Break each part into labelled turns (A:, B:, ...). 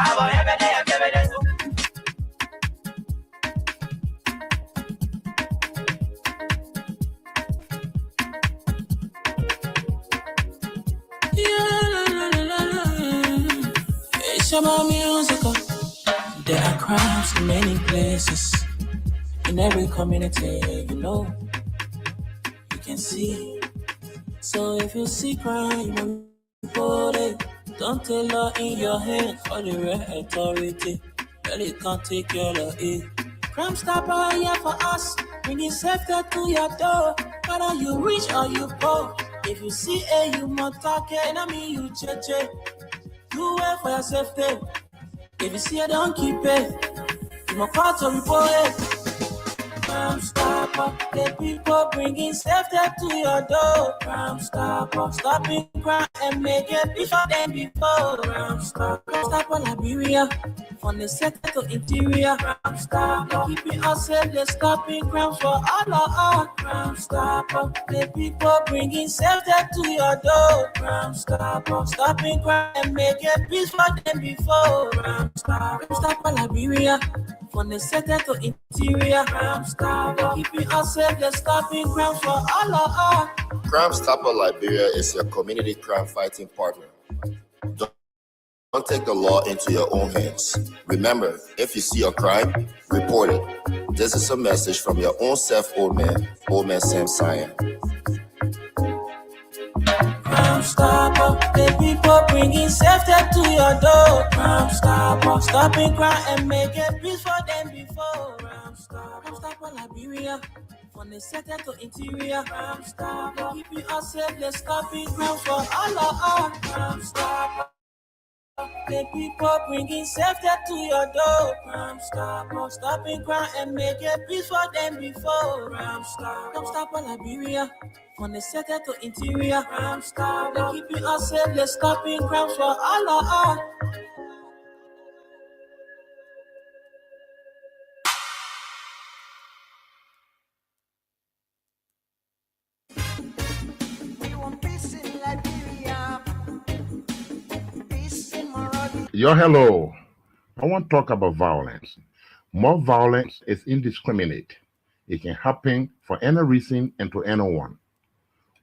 A: It's about music. There are crimes in many places. In every community, you can see. So if you see crime, report it. Don't take law in your hands for the real authority. Really can't take care of it. Crime Stopper here for us. Bringing safety to your door. Whether you rich or you poor. If you see you must target. And I mean you check. Do it for your safety. If you see don't keep it. You must call to report it. Crime Stopper, the people bringing safety to your door. Crime Stopper, stopping crime and make it before than before. Crime Stopper, Liberia, from the sector to interior. Crime Stopper, keeping us safe, they're stopping crime for all of us. Crime Stopper, the people bringing safety to your door. Crime Stopper, stopping crime and make it before than before. Crime Stopper, Liberia. From the sector to interior, Crime Stopper, keeping us safe, they're stopping crime for all of us.
B: Crime Stopper Liberia is your community crime fighting partner. Don't take the law into your own hands. Remember, if you see a crime, report it. This is a message from your own self, Old Man Sam Sion.
A: Crime Stopper, the people bringing safety to your door. Crime Stopper, stopping crime and making peace for them before. Crime Stopper, Liberia, from the sector to interior. Crime Stopper, keeping us safe, they're stopping crime for all of us. Crime Stopper, the people bringing safety to your door. Crime Stopper, stopping crime and making peace for them before. Crime Stopper, Liberia, from the sector to interior. Crime Stopper, keeping us safe, they're stopping crime for all of us.
C: Yo, hello. I want to talk about violence. More violence is indiscriminate. It can happen for any reason and to anyone.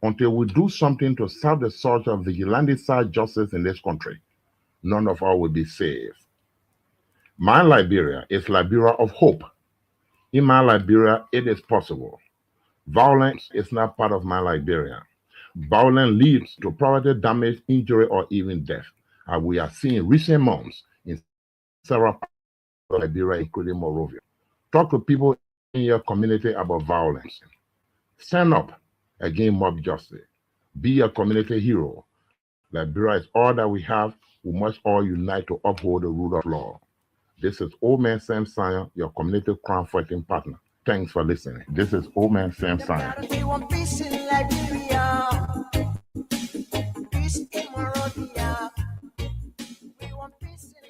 C: Until we do something to serve the search of vigilante-side justice in this country, none of us will be safe. My Liberia is Liberia of hope. In my Liberia, it is possible. Violence is not part of my Liberia. Violence leads to property damage, injury, or even death, as we have seen in recent months in several parts of Liberia, including Monrovia. Talk to people in your community about violence. Stand up against mob justice. Be a community hero. Liberia is all that we have. We must all unite to uphold the rule of law. This is Old Man Sam Sion, your community crime fighting partner. Thanks for listening. This is Old Man Sam Sion.
D: We want peace in Liberia. Peace in Monrovia. We want peace in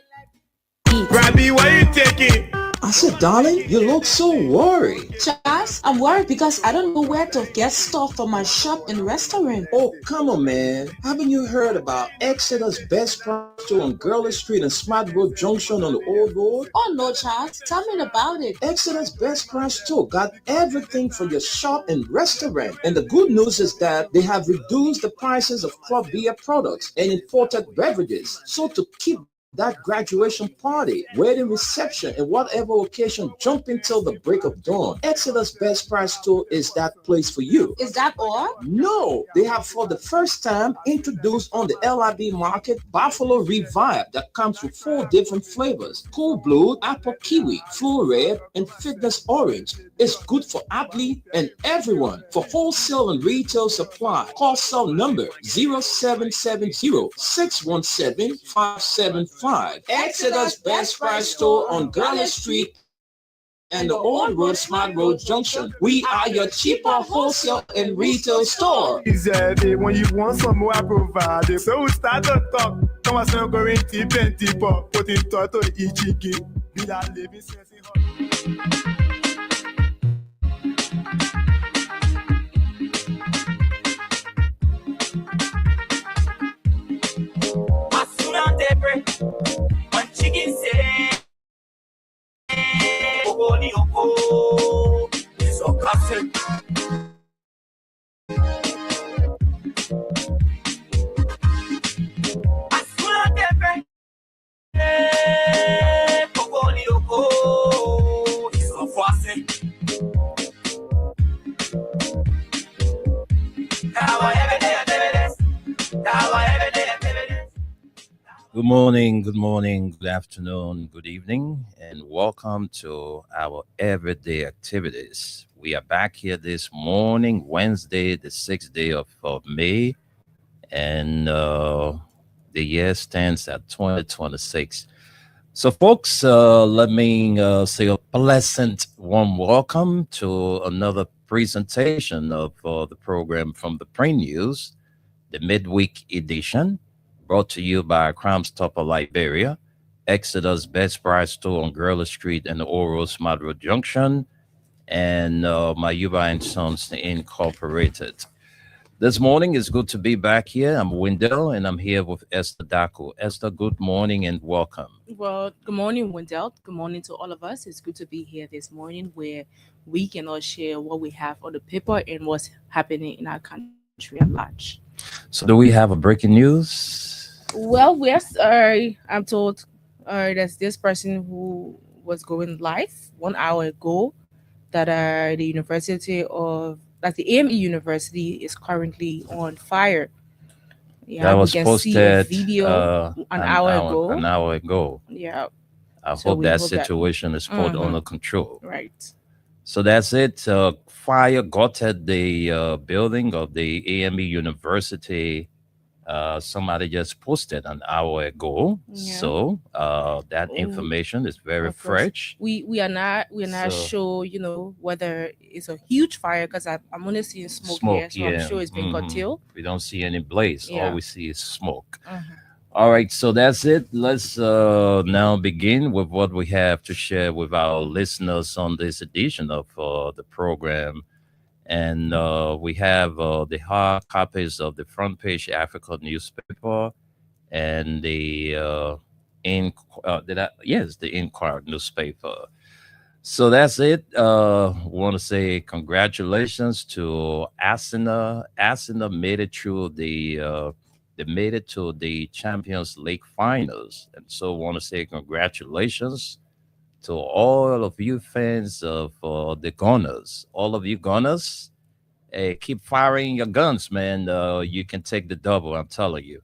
D: Liberia.
E: Rabbi, why are you taking?
F: I said, darling, you look so worried.
G: Charles, I'm worried because I don't know where to get stuff for my shop and restaurant.
F: Oh, come on, man. Haven't you heard about Exeter's Best Price Store on Gurley Street and Smart Road Junction on the Old Road?
G: Oh, no, Charles. Tell me about it.
F: Exeter's Best Price Store got everything for your shop and restaurant. And the good news is that they have reduced the prices of club beer products and imported beverages. So to keep that graduation party, wedding reception, and whatever occasion, jump until the break of dawn. Exeter's Best Price Store is that place for you.
G: Is that all?
F: No, they have for the first time introduced on the LIB market Buffalo Revive that comes with 4 different flavors: Cool Blue, Apple Kiwi, Flu Red, and Fitness Orange. It's good for athlete and everyone. For wholesale and retail supply, call cell number 0770-617-575. Exeter's Best Price Store on Gurley Street and the Old Road Smart Road Junction. We are your cheaper wholesale and retail store.
E: When you want some more, I provide. So we start to talk. Come on, so going deep and deeper. Put in toto ichiki. Be that living sense in
A: One chicken
H: good morning, good afternoon, good evening, and welcome to our everyday activities. We are back here this morning, Wednesday, the 6th day of May, and the year stands at 2026. So, folks, let me say a pleasant, warm welcome to another presentation of the program from the Pre News, the midweek edition, brought to you by Crime Stopper Liberia, Exodus Best Price Store on Guerrilla Street and Oros Madro Junction, and Mayuba and Sons Incorporated. This morning is good to be back here. I'm Wendell and I'm here with Esther Daco. Esther, good morning and welcome.
I: Well, good morning, Wendell. Good morning to all of us. It's good to be here this morning where we can all share what we have on the paper and what's happening in our country at large.
H: So, do we have a breaking news?
I: Well, yes, I'm told there's this person who was going live 1 hour ago that the AME University is currently on fire. Yeah,
H: That
I: we
H: was
I: can see a
H: posted
I: video an hour ago.
H: An hour ago.
I: Yeah,
H: I
I: so
H: hope
I: we
H: that
I: hope that.
H: situation is put
I: Mhm.
H: under control.
I: Right.
H: So that's it. Fire gutted the building of the AME University. Somebody just posted an hour ago.
I: Yeah.
H: So that
I: Oh,
H: information is very
I: of course.
H: fresh.
I: We are not
H: So
I: sure whether it's a huge fire because I'm only seeing smoke here,
H: smoke,
I: so I'm
H: yeah.
I: sure it's been curtailed.
H: We don't see any blaze. All
I: Yeah.
H: we see is smoke.
I: Mhm.
H: All right, so that's it. Let's now begin with what we have to share with our listeners on this edition of the program. And we have the hard copies of the front page Africa newspaper and the the Inquirer newspaper. So that's it. Want to say congratulations to Arsenal. Arsenal made it through they made it to the Champions League finals, and so want to say congratulations to all of you fans of the Gunners. All of you Gunners, hey, keep firing your guns, man. You can take the double. I'm telling you.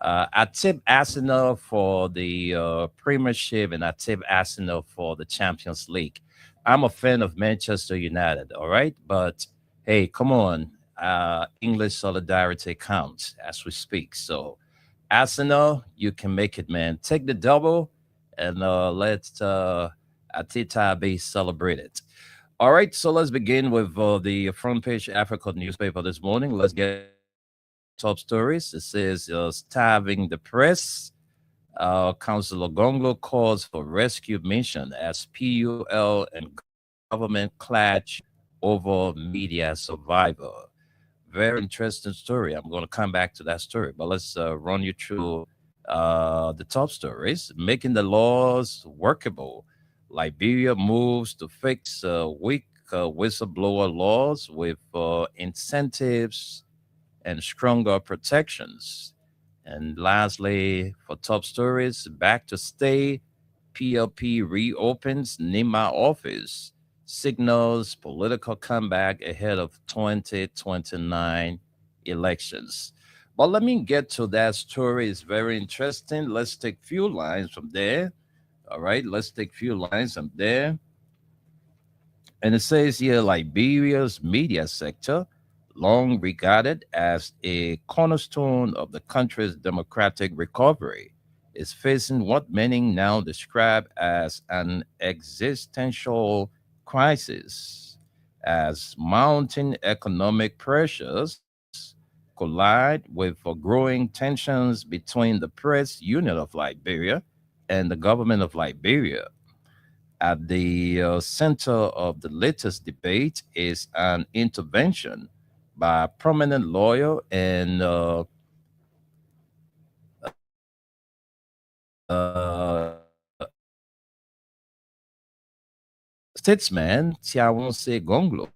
H: I tip Arsenal for the Premiership, and I tip Arsenal for the Champions League. I'm a fan of Manchester United, all right? But hey, come on. English solidarity counts as we speak. So, Arsenal, you can make it, man. Take the double and let Atita be celebrated. All right, so let's begin with the front page Africa newspaper this morning. Let's get top stories. It says starving the press. Councillor Gonglo calls for rescue mission as PUL and government clash over media survivor. Very interesting story. I'm going to come back to that story, but let's run you through the top stories. Making the laws workable. Liberia moves to fix weak whistleblower laws with incentives and stronger protections. And lastly, for top stories, back to stay, PLP reopens Nima office, signals political comeback ahead of 2029 elections. But let me get to that story. It's very interesting. Let's take few lines from there. All right, let's take few lines from there. And it says here Liberia's media sector, long regarded as a cornerstone of the country's democratic recovery, is facing what many now describe as an existential crisis as mounting economic pressures collide with growing tensions between the Press Union of Liberia and the government of Liberia. At the center of the latest debate is an intervention by a prominent lawyer and uh, statesman Tiawonse Gonglo,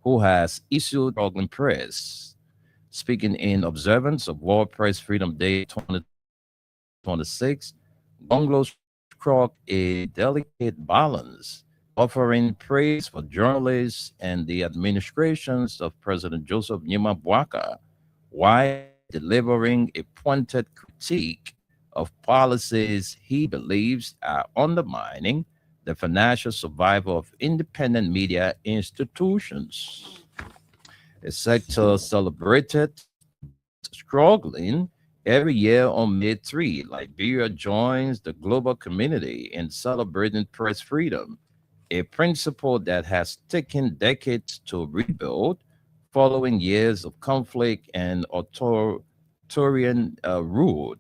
H: who has issued struggling press. Speaking in observance of World Press Freedom Day 2026, Gonglo struck a delicate balance, offering praise for journalists and the administrations of President Joseph Nima Bwaka, while delivering a pointed critique of policies he believes are undermining the financial survival of independent media institutions. A sector celebrated struggling every year on May 3. Liberia joins the global community in celebrating press freedom, a principle that has taken decades to rebuild following years of conflict and authoritarian rule.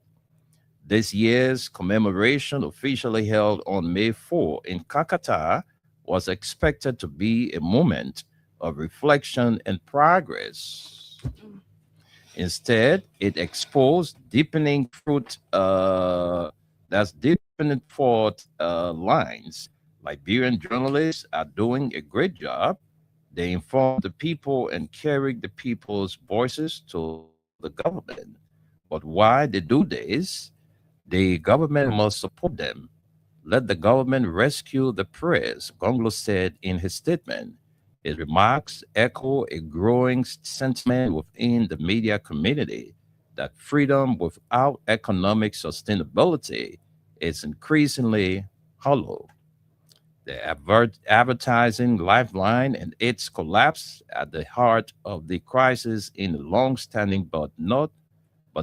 H: This year's commemoration, officially held on May 4 in Kakata, was expected to be a moment of reflection and progress. Instead, it exposed deepening deepening fault lines. Liberian journalists are doing a great job. They inform the people and carry the people's voices to the government. But why they do this, the government must support them. Let the government rescue the press, Gonglo said in his statement. His remarks echo a growing sentiment within the media community that freedom without economic sustainability is increasingly hollow. The advertising lifeline and its collapse at the heart of the crisis in the long-standing but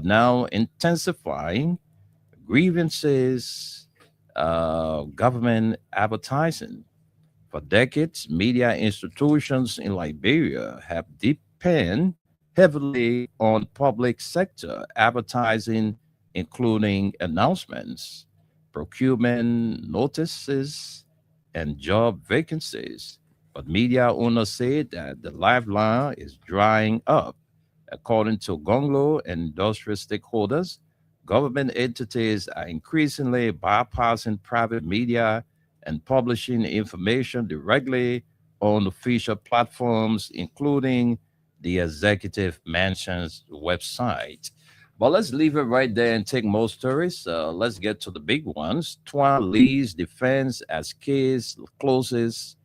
H: now intensifying grievances, government advertising. For decades, media institutions in Liberia have depended heavily on public sector advertising, including announcements, procurement notices, and job vacancies. But media owners say that the lifeline is drying up. According to Gonglo and industrial stakeholders, government entities are increasingly bypassing private media and publishing information directly on official platforms, including the executive mansion's website. But let's leave it right there and take more stories. Let's get to the big ones. Twan Lee's defense as case closes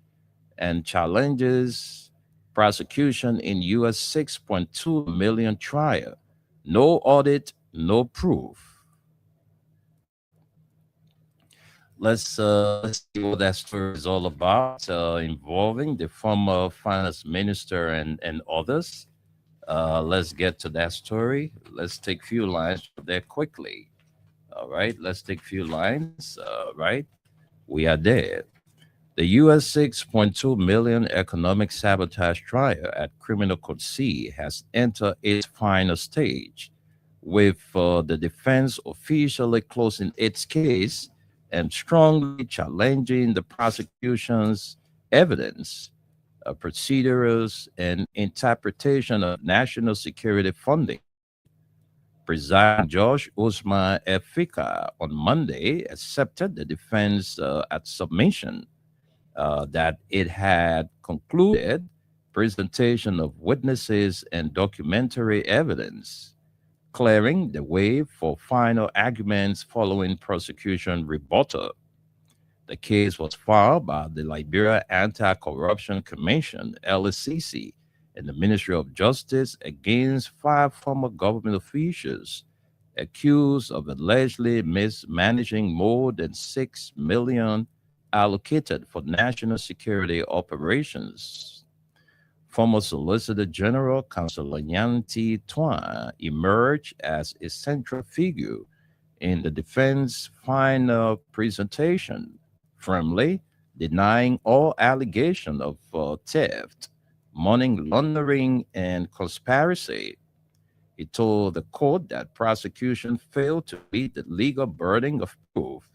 H: and challenges prosecution in US 6.2 million trial. No audit, no proof. Let's see what that story is all about, involving the former finance minister and others. Let's get to that story. Let's take few lines there quickly. All right, let's take few lines. Right, we are there. The US 6.2 million economic sabotage trial at Criminal Court C has entered its final stage, with the defense officially closing its case and strongly challenging the prosecution's evidence, procedures, and interpretation of national security funding. President Judge Usman F. Fika on Monday accepted the defense at submission that it had concluded presentation of witnesses and documentary evidence, clearing the way for final arguments following prosecution rebuttal. The case was filed by the Liberia Anti-Corruption Commission, LSCC, and the Ministry of Justice against 5 former government officials accused of allegedly mismanaging more than 6 million allocated for national security operations. Former Solicitor General Councilor Nyanti Twan emerged as a central figure in the defense final presentation, firmly denying all allegation of theft, money laundering, and conspiracy. He told the court that prosecution failed to meet the legal burden of proof,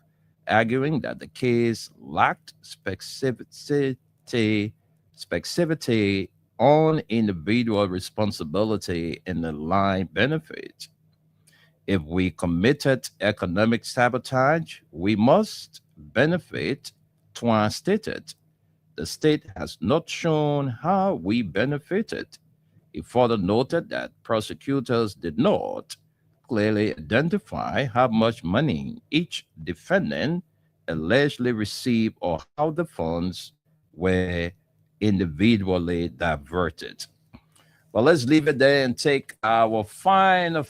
H: arguing that the case lacked specificity on individual responsibility and the line benefit. If we committed economic sabotage, we must benefit, Twan stated. The state has not shown how we benefited. He further noted that prosecutors did not clearly identify how much money each defendant allegedly received or how the funds were individually diverted. Well, let's leave it there and take our final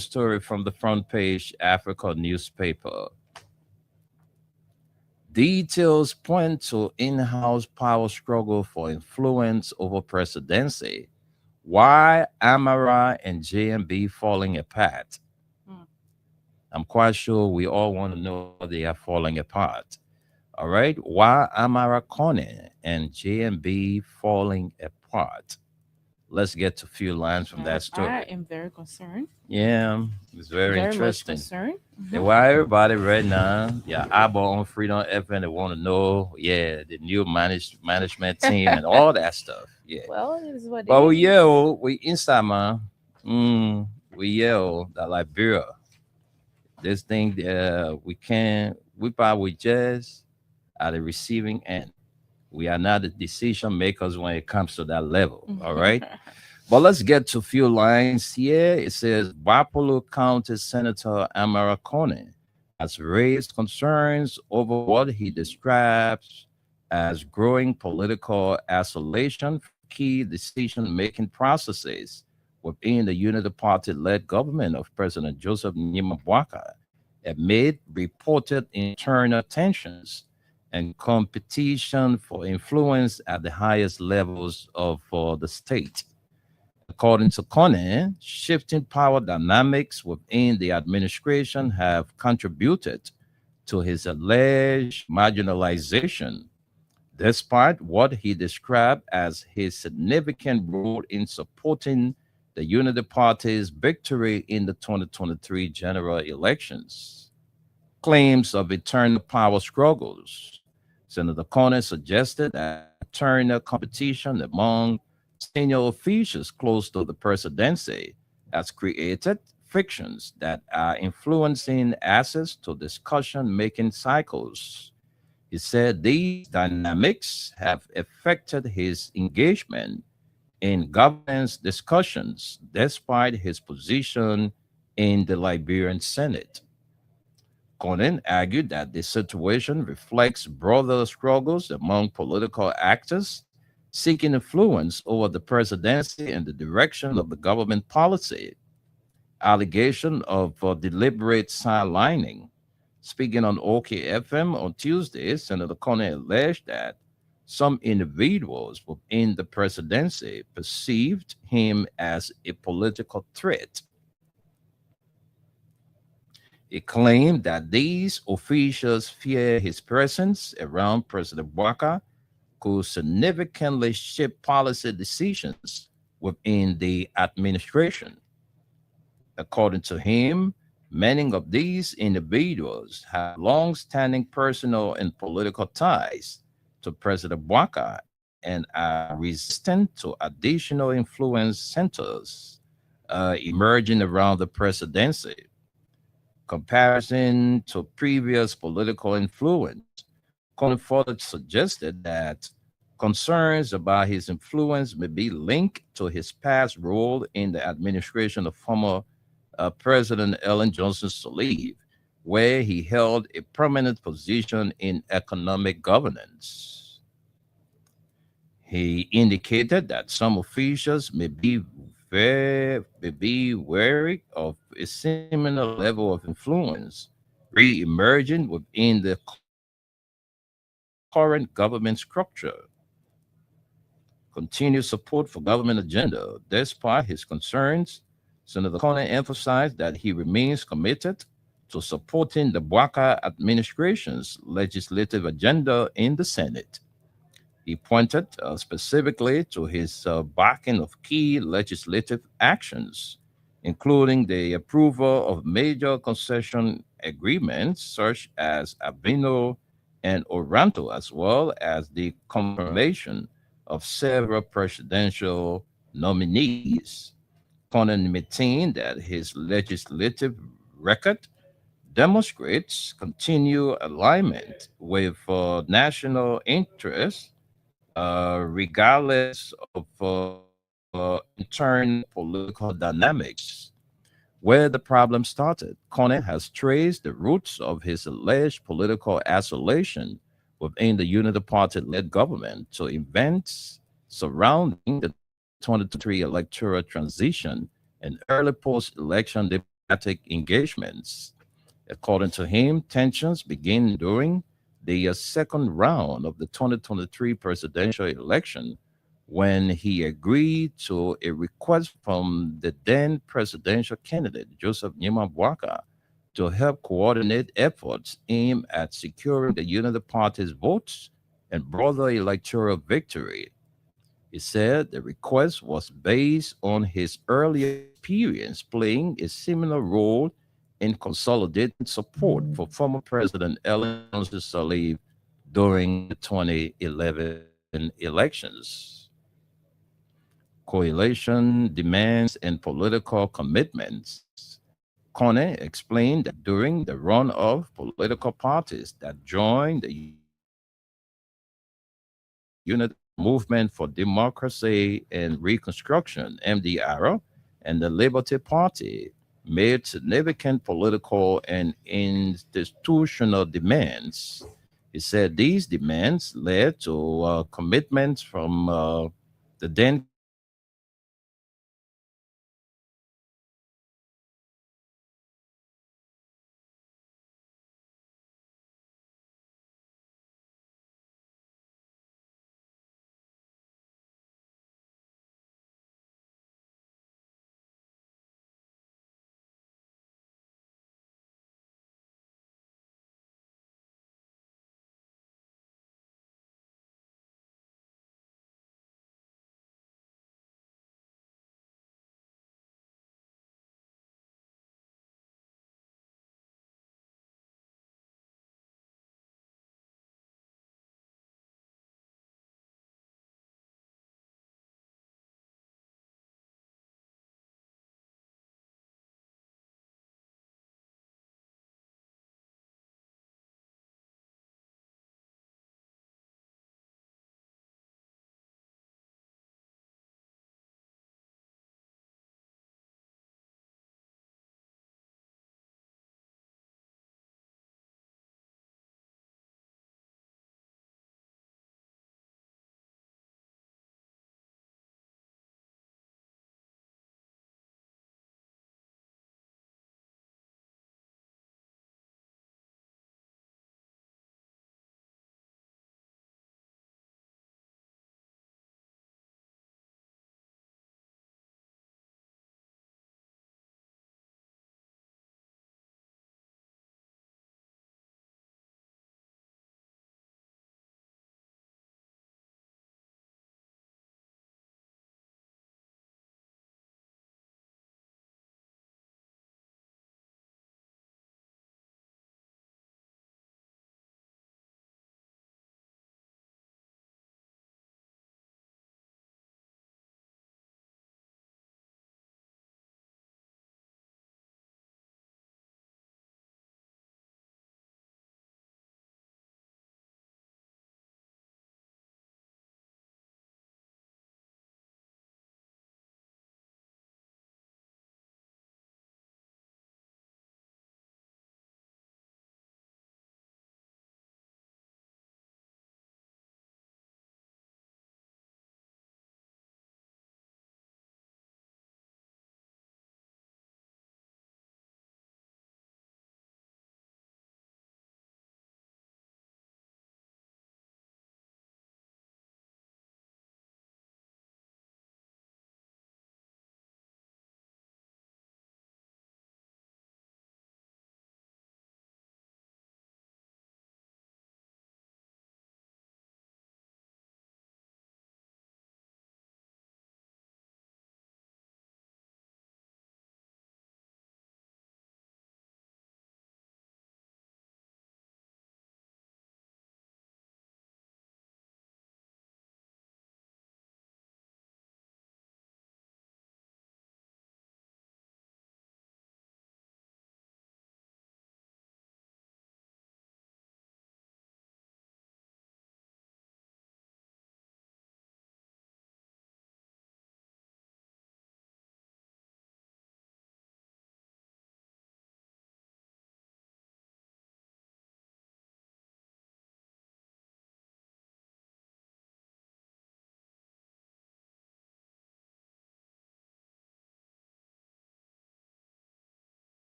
H: story from the front page Africa newspaper. Details point to in-house power struggle for influence over presidency. Why Amara and JMB falling apart? I'm quite sure we all want to know they are falling apart. All right. Why Amara Kone and JMB falling apart? Let's get to a few lines from that story.
I: I am very concerned.
H: Yeah, it's very
I: Much
H: interesting.
I: concerned.
H: And why everybody right now, yeah, eyeball on Freedom FM, they want to know, yeah, the new management team and all that stuff. Yeah.
I: Well, it is what it
H: But we
I: is.
H: yell, we inside, man. We yell that Liberia, this thing, we probably just at the receiving end. We are not the decision makers when it comes to that level. All right. But let's get to a few lines here. It says Bapolo County Senator Amara Kone has raised concerns over what he describes as growing political isolation from key decision-making processes within the Unity Party-led government of President Joseph Nyimabwaka amid reported internal tensions and competition for influence at the highest levels of the state. According to Kone, shifting power dynamics within the administration have contributed to his alleged marginalization, despite what he described as his significant role in supporting the Unity Party's victory in the 2023 general elections. Claims of internal power struggles. Senator Kone suggested that internal competition among senior officials close to the presidency has created frictions that are influencing access to discussion-making cycles. He said these dynamics have affected his engagement in governance discussions despite his position in the Liberian Senate. Conan argued that the situation reflects broader struggles among political actors seeking influence over the presidency and the direction of the government policy. Allegation of deliberate sidelining. Speaking on OKFM on Tuesday, Senator Conan alleged that some individuals within the presidency perceived him as a political threat. He claimed that these officials fear his presence around President Bwaka could significantly shape policy decisions within the administration. According to him, many of these individuals have long-standing personal and political ties to President Bwaka and are resistant to additional influence centers emerging around the presidency. Comparison to previous political influence, Conan further suggested that concerns about his influence may be linked to his past role in the administration of former President Ellen Johnson Sirleaf, where he held a prominent position in economic governance. He indicated that some officials may be wary of a similar level of influence re-emerging within the current government structure. Continued support for government agenda. Despite his concerns, Senator Conan emphasized that he remains committed to supporting the Bwaka administration's legislative agenda in the Senate. He pointed specifically to his backing of key legislative actions, including the approval of major concession agreements such as Avino and Oranto, as well as the confirmation of several presidential nominees. Conan maintained that his legislative record demonstrates continued alignment with national interests, regardless of internal political dynamics. Where the problem started, Conan has traced the roots of his alleged political isolation within the Unity Party-led government to events surrounding the 2023 electoral transition and early post-election diplomatic engagements. According to him, tensions began during the second round of the 2023 presidential election when he agreed to a request from the then presidential candidate, Joseph Nima Bwaka, to help coordinate efforts aimed at securing the Unity Party's votes and broader electoral victory. He said the request was based on his earlier experience playing a similar role in consolidating support for former President Ellen Johnson Sirleaf during the 2011 elections. Coalition demands and political commitments. Kone explained that during the run of political parties that joined the Unity Movement for Democracy and Reconstruction, MDR, and the Liberty Party made significant political and institutional demands. He said these demands led to commitments from the then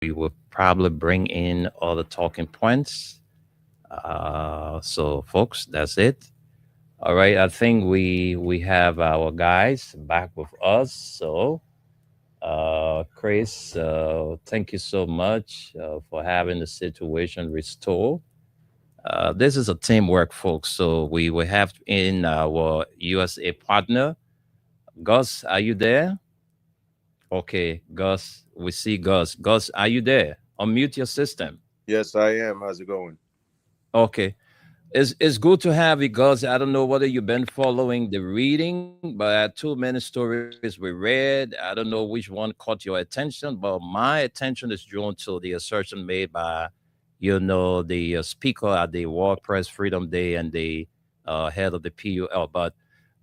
H: we will probably bring in other talking points. So, folks, that's it. All right, I think we have our guys back with us. So, Chris, thank you so much for having the situation restored. This is a teamwork, folks. So we will have in our USA partner, Gus. Are you there? Okay, Gus. We see Gus. Gus, are you there? Unmute your system.
J: Yes, I am. How's it going?
H: Okay. It's good to have you, Gus. I don't know whether you've been following the reading, but too many stories we read. I don't know which one caught your attention, but my attention is drawn to the assertion made by, the speaker at the World Press Freedom Day and the head of the PUL. But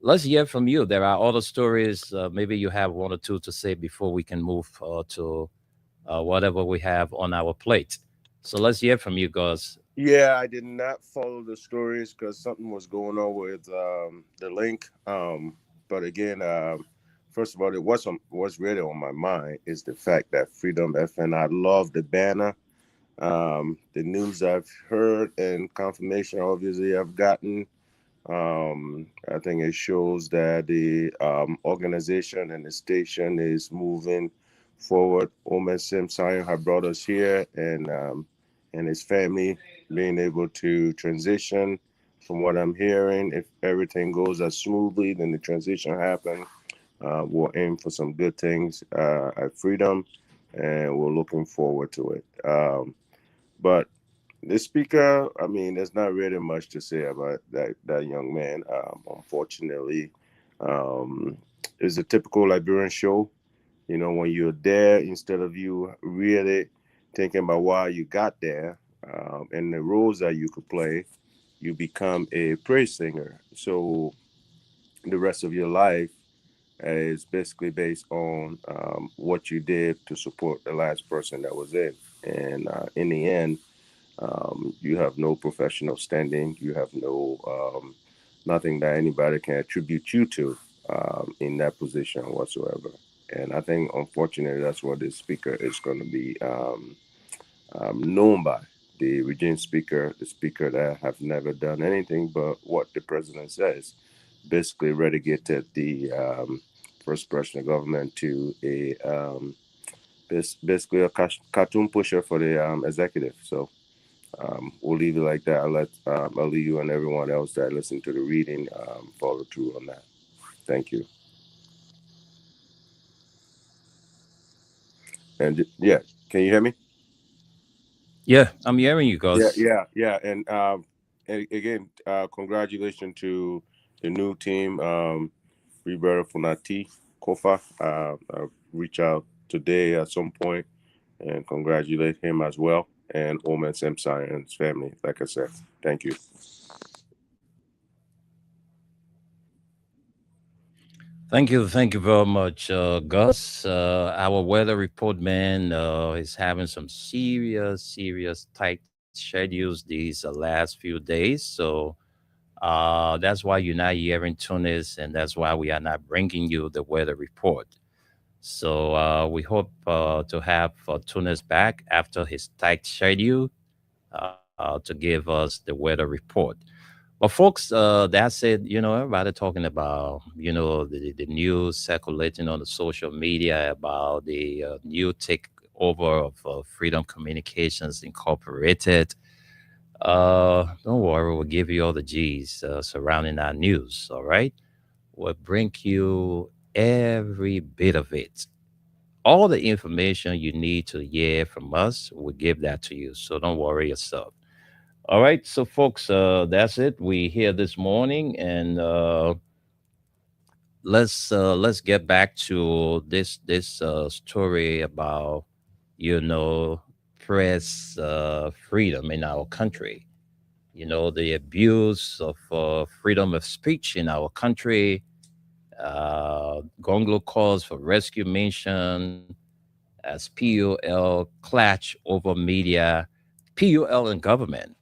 H: let's hear from you. There are other stories. Maybe you have one or two to say before we can move to whatever we have on our plate. So let's hear from you, Gus.
J: Yeah, I did not follow the stories because something was going on with the link. But again, first of all, what's really on my mind is the fact that Freedom FN. I love the banner. The news I've heard and confirmation, obviously, I've gotten. I think it shows that the organization and the station is moving forward. Omen Sim Sion have brought us here, and his family being able to transition. From what I'm hearing, if everything goes as smoothly, then the transition happen. We'll aim for some good things at Freedom, and we're looking forward to it. But the speaker, I mean, there's not really much to say about that young man. Unfortunately, it's a typical Liberian show. When you're there, instead of you really thinking about why you got there and the roles that you could play, you become a praise singer. So the rest of your life is basically based on what you did to support the last person that was in. And in the end, you have no professional standing. You have no nothing that anybody can attribute you to in that position whatsoever. And I think, unfortunately, that's what this speaker is going to be known by. The regime speaker, the speaker that have never done anything but what the president says, basically relegated the first person of government to a basically a cartoon pusher for the executive. So we'll leave it like that. I'll let you and everyone else that listen to the reading follow through on that. Thank you. And yeah, can you hear me?
H: Yeah, I'm hearing you, Gus.
J: Yeah. And again, congratulations to the new team, Roberto Funati Kofa. I'll reach out today at some point and congratulate him as well, and Omen Semsai and his family. Like I said, thank you.
H: Thank you very much, Gus. Our weather report man is having some serious tight schedules these last few days. So that's why you're not hearing Tunis, and that's why we are not bringing you the weather report. So we hope to have Tunis back after his tight schedule to give us the weather report. But folks, that's it. Everybody talking about, the news circulating on the social media about the new takeover of Freedom Communications Incorporated. Don't worry, we'll give you all the G's surrounding our news, all right? We'll bring you every bit of it. All the information you need to hear from us, we'll give that to you. So don't worry yourself. All right, so folks, that's it. We here this morning, and let's get back to this story about press freedom in our country. The abuse of freedom of speech in our country. Gonglo calls for rescue mission as PUL clash over media, PUL and government.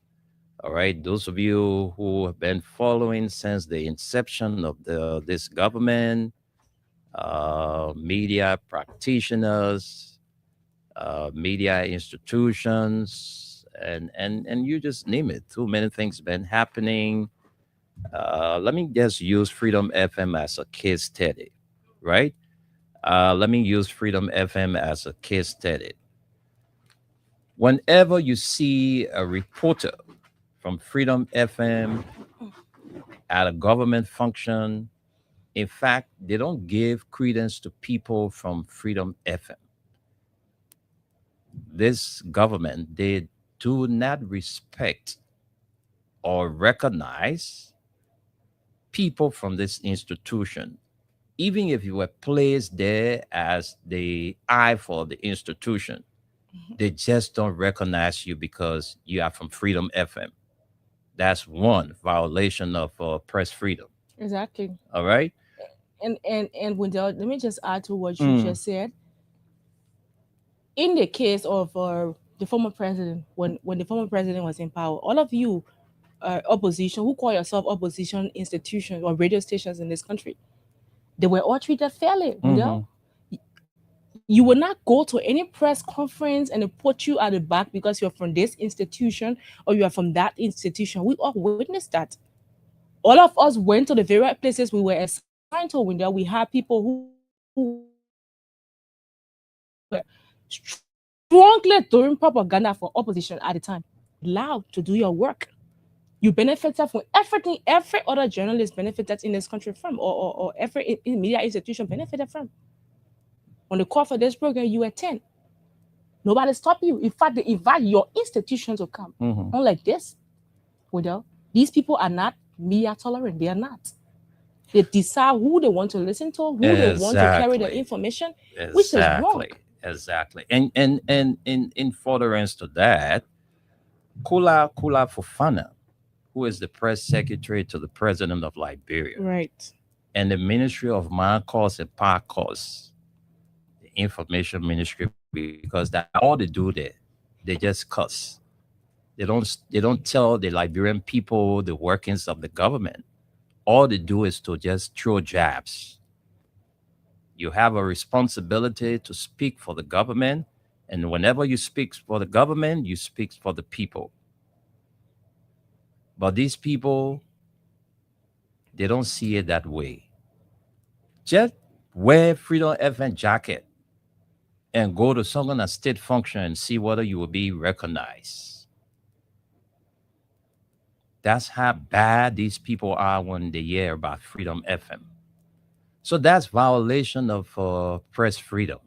H: All right, those of you who have been following since the inception of this government, media practitioners, media institutions, and you just name it. Too many things been happening. Let me just use Freedom FM as a case study, right? Let me use Freedom FM as a case study. Whenever you see a reporter from Freedom FM at a government function, in fact, they don't give credence to people from Freedom FM. This government, they do not respect or recognize people from this institution, even if you were placed there as the eye for the institution. They just don't recognize you because you are from Freedom FM. That's one violation of press freedom.
I: Exactly.
H: All right.
I: And Wendell, let me just add to what you
H: Mm.
I: just said. In the case of the former president, when the former president was in power, all of you opposition who call yourself opposition institutions or radio stations in this country, they were all treated fairly. Wendell. You will not go to any press conference and they put you at the back because you're from this institution or you are from that institution. We all witnessed that. All of us went to the various places we were assigned to. Wendell. We had people who were strongly doing propaganda for opposition at the time. Allowed to do your work. You benefited from everything every other journalist benefited in this country from, or every media institution benefited from. On the call for this program, you attend. Nobody stop you. In fact, they invite your institution to come. Unlike this, Wendell, these people are not media tolerant. They are not. They decide who they want to listen to, who they want to carry the information, which is wrong.
H: Exactly. And in furtherance to that, Kula Fofana, who is the press secretary to the president of Liberia,
I: right,
H: and the Ministry of Marcos and Parcos, the information ministry, because that's all they do there. They just cuss. They don't tell the Liberian people the workings of the government. All they do is to just throw jabs. You have a responsibility to speak for the government, and whenever you speak for the government, you speak for the people. But these people, they don't see it that way. Just wear Freedom FM jacket and go to some kind of state function and see whether you will be recognized. That's how bad these people are when they hear about Freedom FM. So that's violation of press freedom.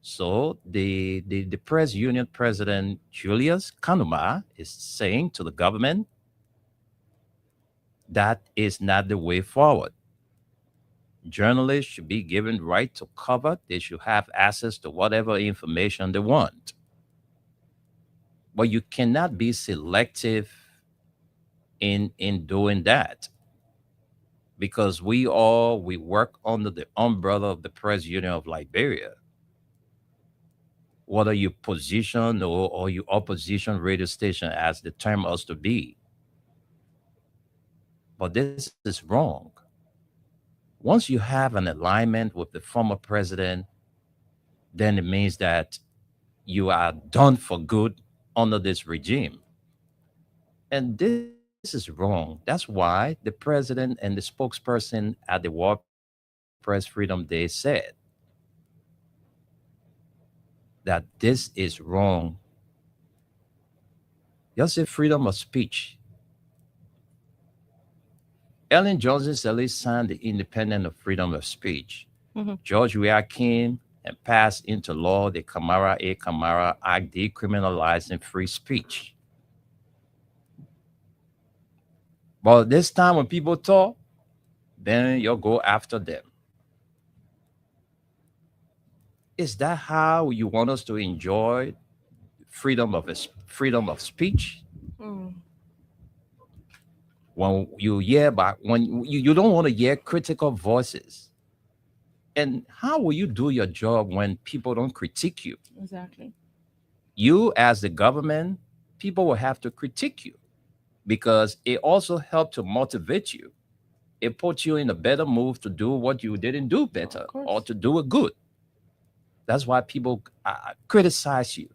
H: So the press union president, Julius Kanuma, is saying to the government, that is not the way forward. Journalists should be given right to cover. They should have access to whatever information they want. But you cannot be selective in doing that, because we work under the umbrella of the Press Union of Liberia. Whether you position or you opposition radio station, as the term us to be. But this is wrong. Once you have an alignment with the former president, then it means that you are done for good under this regime. And this is wrong. That's why the president and the spokesperson at the World Press Freedom Day said that this is wrong. You say freedom of speech. Ellen Johnson Sirleaf signed the Independent of Freedom of Speech. George Weah came and passed into law the Kamara Act decriminalizing free speech. But this time when people talk, then you'll go after them. Is that how you want us to enjoy freedom of speech? When you hear when you don't want to hear critical voices. And how will you do your job when people don't critique you?
I: Exactly.
H: You, as the government, people will have to critique you, because it also helps to motivate you. It puts you in a better mood to do what you didn't do better or to do it good. That's why people criticize you.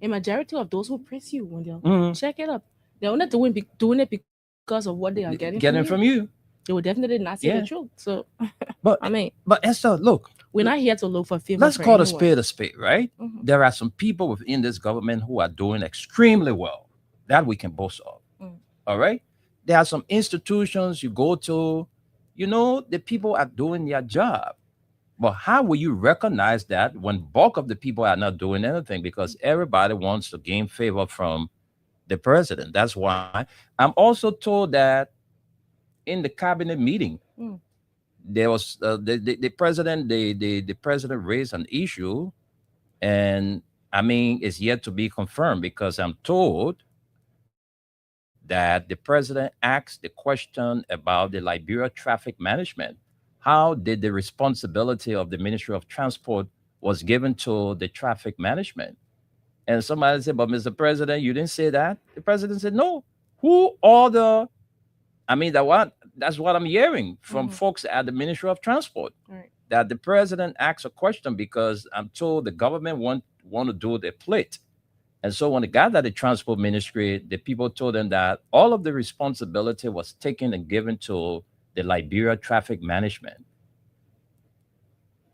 I: A majority of those who praise you, when they'll
H: Mhm.
I: check it up, they're not doing it because of what they are getting
H: from you.
I: They will definitely not say
H: Yeah.
I: the truth. So,
H: But
I: I mean,
H: but Esther, look,
I: we're not here to look for favor.
H: let's
I: for
H: call
I: anyone.
H: a spade, right?
I: Mhm.
H: There are some people within this government who are doing extremely well. That we can boast of.
I: Mm.
H: All right. There are some institutions you go to, the people are doing their job. But how will you recognize that when bulk of the people are not doing anything? Because everybody wants to gain favor from the president. That's why I'm also told that in the cabinet meeting,
I: Mm.
H: there was the president the president raised an issue, and I mean it's yet to be confirmed because I'm told that the president asked the question about the Liberia traffic management. How did the responsibility of the Ministry of Transport was given to the traffic management? And somebody said, but Mr. President, you didn't say that. The president said, no. Who order? I mean, that's what I'm hearing from folks at the Ministry of Transport.
I: Right.
H: That the president asked a question because I'm told the government want to do their plate. And so when they got at the transport ministry, the people told them that all of the responsibility was taken and given to the Liberia traffic management.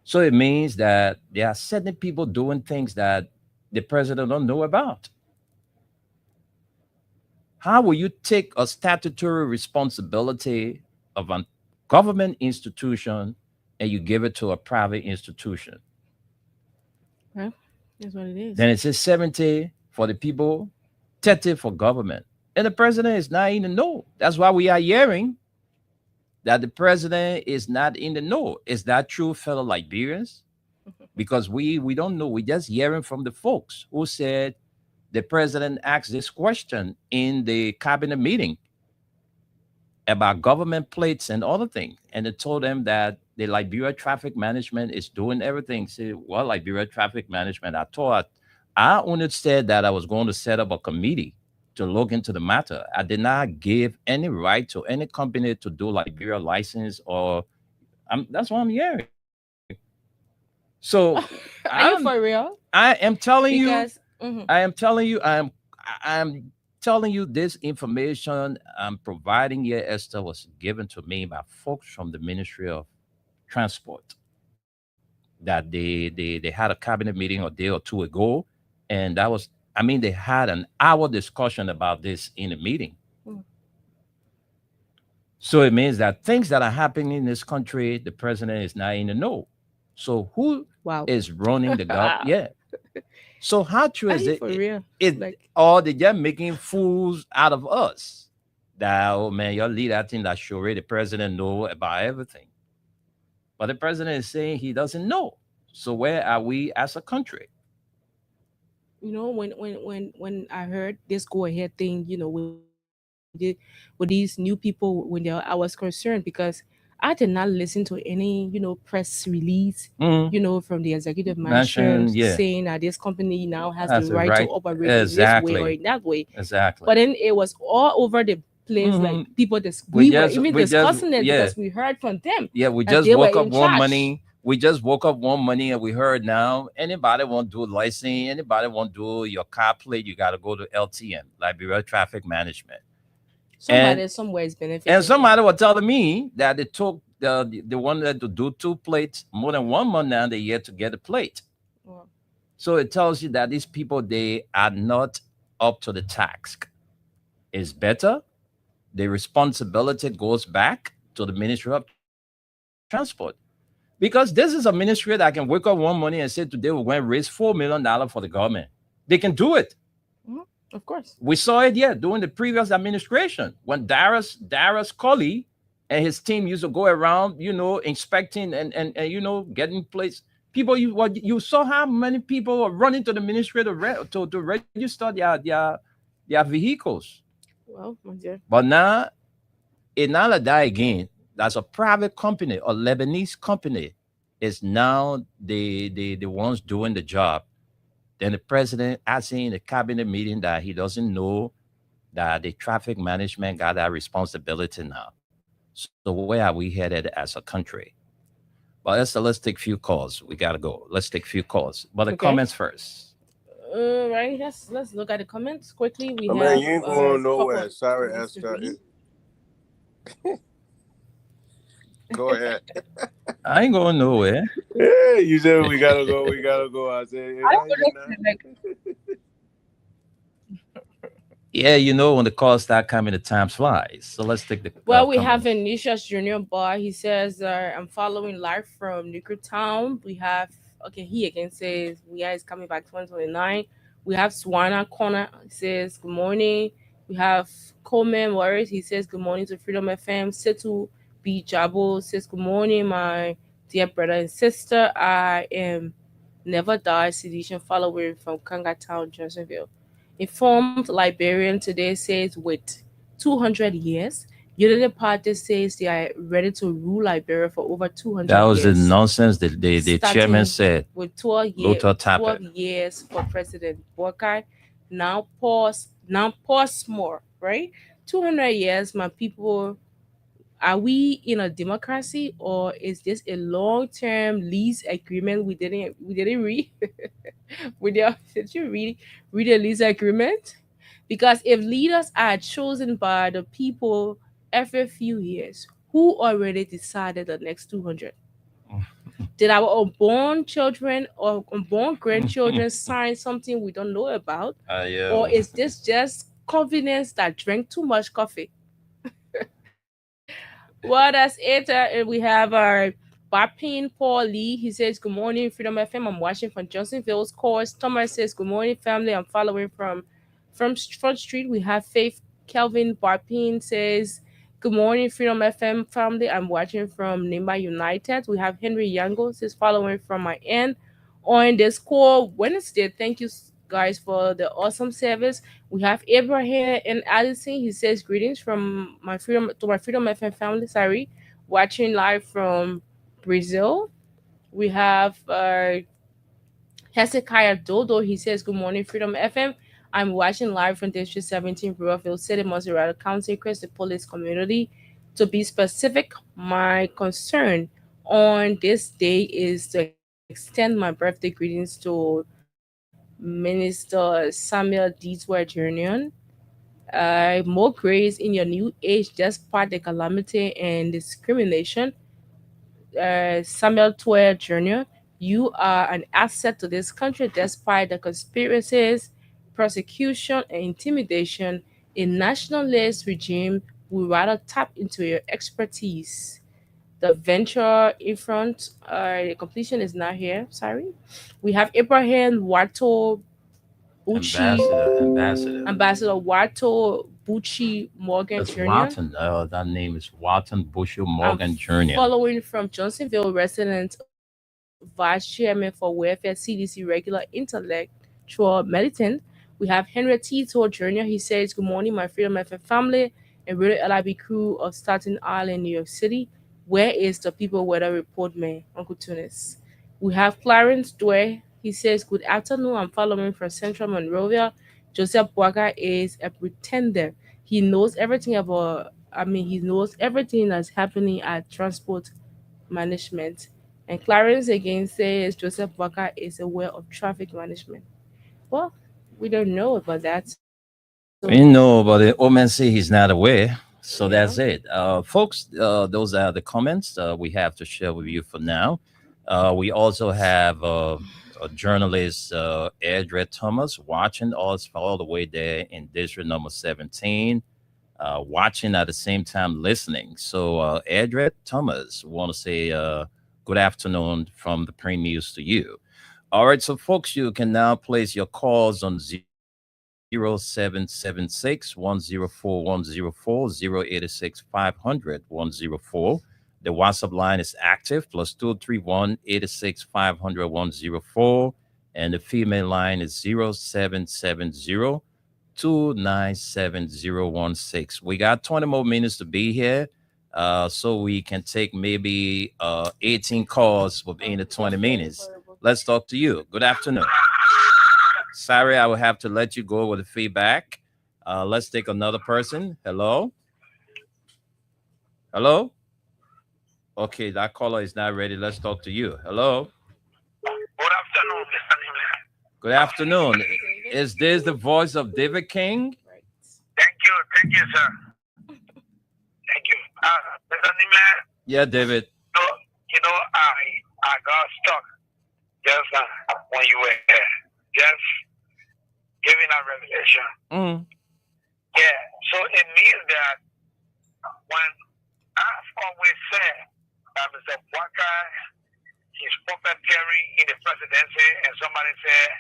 H: So it means that there are certain people doing things that the president don't know about. How will you take a statutory responsibility of a government institution and you give it to a private institution?
I: Well, that's what it is.
H: Then it says 70 for the people, 30 for government. And the president is not in the know. That's why we are hearing that the president is not in the know. Is that true, fellow Liberians? Because we don't know. We're just hearing from the folks who said the president asked this question in the cabinet meeting about government plates and other things. And they told them that the Liberia traffic management is doing everything. Say, well, Liberia traffic management, I only said that I was going to set up a committee to look into the matter. I did not give any right to any company to do Liberia license that's what I'm hearing. So
I: Are you for real?
H: I am telling
I: Because,
H: you, I am telling you, I'm telling you this information I'm providing here, Esther, was given to me by folks from the Ministry of Transport. That they had a cabinet meeting a day or two ago, and that was, I mean, they had an hour discussion about this in a meeting. So it means that things that are happening in this country, the president is not in the know. So who is running the government? Yeah. So how true is it?
I: For real?
H: Or they're just making fools out of us? That, oh man, your leader think that sure the president know about everything. But the president is saying he doesn't know. So where are we as a country?
I: You know, when I heard this go ahead thing, with these new people, I was concerned because I did not listen to any, press release, from the executive manager saying that this company now has the right to operate in this way or in that way.
H: Exactly.
I: But then it was all over the place, like people we were even discussing it because we heard from them.
H: Yeah, we just woke up one morning. We just woke up one morning and we heard now anybody want to do licensing, anybody want to do your car plate, you got to go to LTM, Liberia Traffic Management.
I: Somebody somewhere is benefiting.
H: And somebody was telling me that it took the one that to do 2 plates more than 1 month now they yet to get a plate. Wow. So it tells you that these people, they are not up to the task. It's better. The responsibility goes back to the Ministry of Transport. Because this is a ministry that can wake up one morning and say today we're going to raise $4 million for the government. They can do it.
I: Of course.
H: We saw it, during the previous administration when Darius Colley and his team used to go around, inspecting and getting places. People, you saw how many people were running to the ministry to register their vehicles.
I: Well, my dear.
H: But now, it's not like that again. That's a private company, a Lebanese company, is now the ones doing the job. Then the president asking in the cabinet meeting that he doesn't know that the traffic management got that responsibility now. So where are we headed as a country? But let's take few calls. We gotta go. Let's take few calls. But the
I: Okay.
H: comments first.
I: Right. Let's look at the comments quickly. We
J: I mean,
I: have
J: you ain't
I: a
J: going
I: couple
J: nowhere.
I: of
J: Sorry,
I: comments to
J: Esther.
I: read.
J: Go ahead.
H: I ain't going nowhere.
J: Yeah, you said we gotta go. We gotta go. I said,
I: I
J: I
I: don't
J: get
I: know,
J: nothing.
I: like,
H: Yeah, you know when the calls start coming, the time flies. So let's take the
I: well, we have
H: comments.
I: Anicias Junior Bar. He says, I'm following live from Town. We have, okay, he again says, we are is coming back 2029. We have Swana Corner. He says, good morning. We have Coleman Warriors. He says, good morning to Freedom FM. Setu B. Jabo says, good morning, my dear brother and sister. I am Never Die Sedition follower from Kanga Town, Johnsonville. Informed Liberian today says, wait, 200 years? Unity Party says they are ready to rule Liberia for over 200
H: That was the
I: years,
H: nonsense the chairman
I: starting
H: said.
I: with 12
H: Luther Tappert.
I: years for President Boakai. Now pause more, right? 200 years, my people. Are we in a democracy, or is this a long-term lease agreement we didn't read? Did you read a lease agreement? Because if leaders are chosen by the people every few years, who already decided the next 200? Did our unborn children or unborn grandchildren sign something we don't know about?
H: Yeah.
I: Or is this just convenience that drank too much coffee? Well, that's it. And we have our Bapin Paul Lee. He says, good morning, Freedom FM. I'm watching from Johnsonville's course. Thomas says, good morning, family. I'm following from Front Street. We have Faith Kelvin Bapin says, good morning, Freedom FM family. I'm watching from Nimba United. We have Henry Yango says, following from my end on this call Wednesday. Thank you guys for the awesome service. We have Abraham and Allison. He says, greetings from my Freedom FM family. Sorry, watching live from Brazil. We have Hezekiah Dodo. He says, good morning, Freedom FM. I'm watching live from District 17, Burrillville City, Maserati County, Crystal Police Community. To be specific, my concern on this day is to extend my birthday greetings to Minister Samuel Deesware Jr. More grace in your new age despite the calamity and discrimination. Samuel Twer Jr., you are an asset to this country despite the conspiracies, persecution, and intimidation. A nationalist regime would rather tap into your expertise. The venture in front, the completion is not here. Sorry. We have Abraham Wato Bucci, Ambassador Wato Bucci Morgan
H: That's
I: Jr.
H: Watton. That name is Watton Bushel Morgan Jr.
I: Following from Johnsonville resident, Vice Chairman for Welfare CDC Regular Intellectual Militant. We have Henry Tito Jr. He says, good morning, my Freedom FM family and Radio LIB crew of Staten Island, New York City. Where is the People Weather Report, man, Uncle Tunis? We have Clarence Dway. He says, good afternoon. I'm following from Central Monrovia. Joseph Boaga is a pretender. He knows everything he knows everything that's happening at Transport Management. And Clarence again says Joseph Boaga is aware of traffic management. Well, we don't know about that. So,
H: We know, but the old man say he's not aware. So that's it. Folks, those are the comments we have to share with you for now. We also have a journalist, Edred Thomas, watching us all the way there in district number 17, watching at the same time listening. So, Edred Thomas, want to say good afternoon from the Premiers to you. All right, so folks, you can now place your calls on 0776 104 104 086 500 104. The WhatsApp line is active, plus 231 86 500 104. And the female line is 0770 297 016. We got 20 more minutes to be here. So we can take maybe 18 calls within the 20 minutes. Let's talk to you. Good afternoon. Sorry, I will have to let you go with the feedback. Let's take another person. Hello? Hello? Okay, that caller is not ready. Let's talk to you. Hello.
K: Good afternoon, Mr. Nimle.
H: Good afternoon. Is this the voice of David King?
K: Thank you, sir. Thank you. Mr. Nimle,
H: Yeah, David.
K: I got stuck just when you were just giving a revelation.
H: Mm.
K: Yeah, so it means that when I've always said that Mr. Bwaka is puppeteering in the presidency, and somebody said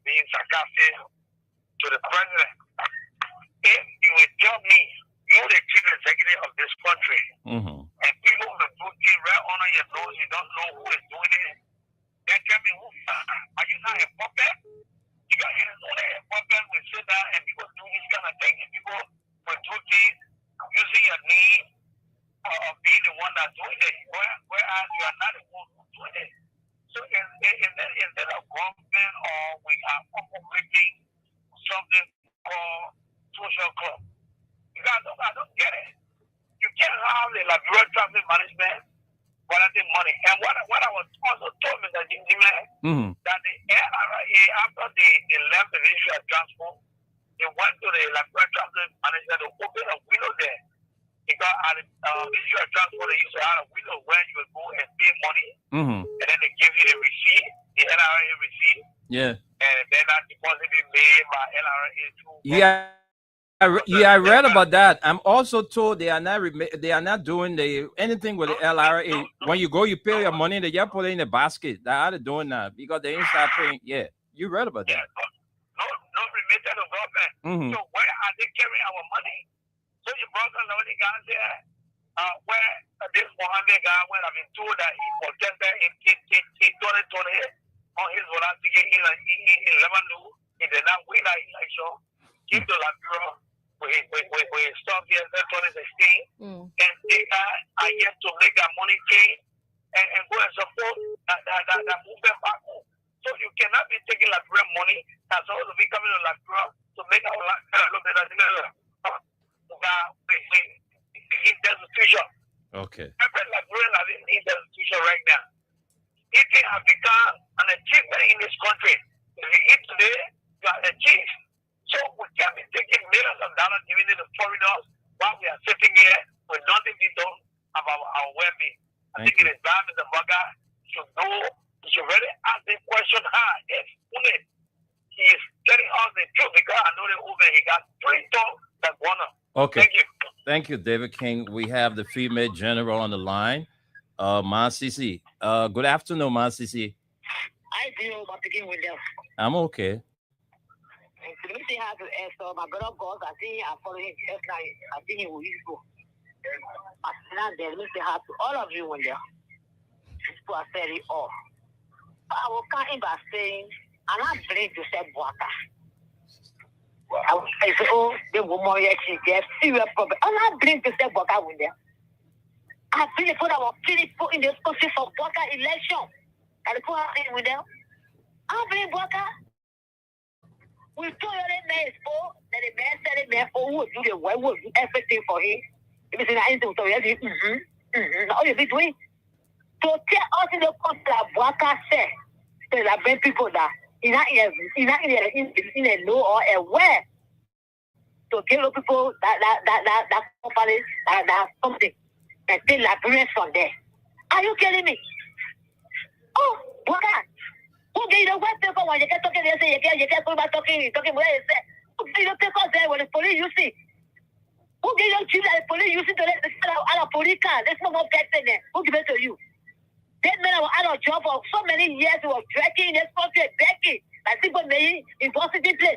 K: being sarcastic to the president, if you would tell me you're the chief executive of this country, and people will put you right under your nose, you don't know who is doing it, then tell me who are you not a puppet? Because it is only a puppet will sit down and people do this kind of thing, and people will do things using your name or being the one that's doing it, whereas you are not the one who's doing it. So instead of government, or we are operating something called social club. Because I don't get it. You can't have the Liberia traffic management collecting money. And what I was also told, Mr. Jimmy, that the LRA, after they left the Ministry of Transport, they went to the Liberia traffic management to open a window there. Because at the Ministry of Transport, they used to have a window where you would go and pay money, and then they give you the receipt, the LRA receipt.
H: Yeah.
K: And then that deposit is made by LRA too.
H: Yeah. I read about that. I'm also told they are not doing anything with the LRA. When you go, you pay your money, they just put it in a basket. They are doing that because they ain't start paying. Yeah, you read about that.
K: No remitted to government. So where are they carrying our money? So you brought a lot of guys there. Where this Mohammed guy, when I've been told that he protested in 2020 on his ticket in Lebanon, he did not win that election. Keep the Liberia. We stopped here in 2016, and they are yet to make that money change and go and support that movement back home. So you cannot be taking Liberia money that's supposed to be coming to Liberia to make our Liberia look better. In the institution.
H: Okay.
K: Every Liberian is in the institution right now. Eating has become an achievement in this country. If you eat today, you are a chief. So we can't be taking millions of dollars giving it to foreigners while we are sitting here with nothing be done about our well-being. I think it is bad, Mr. Bwaka should know, he should really ask the question hard. If only he is telling us the truth, because I know he got 3 talks that one up.
H: Okay.
K: Thank you.
H: Thank you, David King. We have the female general on the line, Masisi. Good afternoon, Masisi.
L: I do my begin with them.
H: I'm okay.
L: Let me see how to answer. My brother goes, I see I follow him just like I think he will use to. Let me say how to all of you when there. People are saying all. I will count in by saying, I'm not blaming to say Bwaka. I say, oh, the woman actually gets serious problem. I'm not blaming to say Bwaka when there. I feel put our people in the country for Bwaka election. And put in with them. I'm blaming Bwaka. We told the man is for that the man said the man for would do the way would do everything for him. If it's not into so yes, all you be doing. So tell us in the country that Bwaka said that many people that in a know or aware to give the people that company that something and still Liberians from there. Are you kidding me? Oh, Bwaka. Who gave the white paper when you get talking? They say you can't go back talking where they say. Who gave the paper there when the police use it? Who gave the chief that the police use it to let the police car? There's no more person there. Who give it to you? That man was out of job for so many years. He was drinking in this country, begging. Like people made in positive place.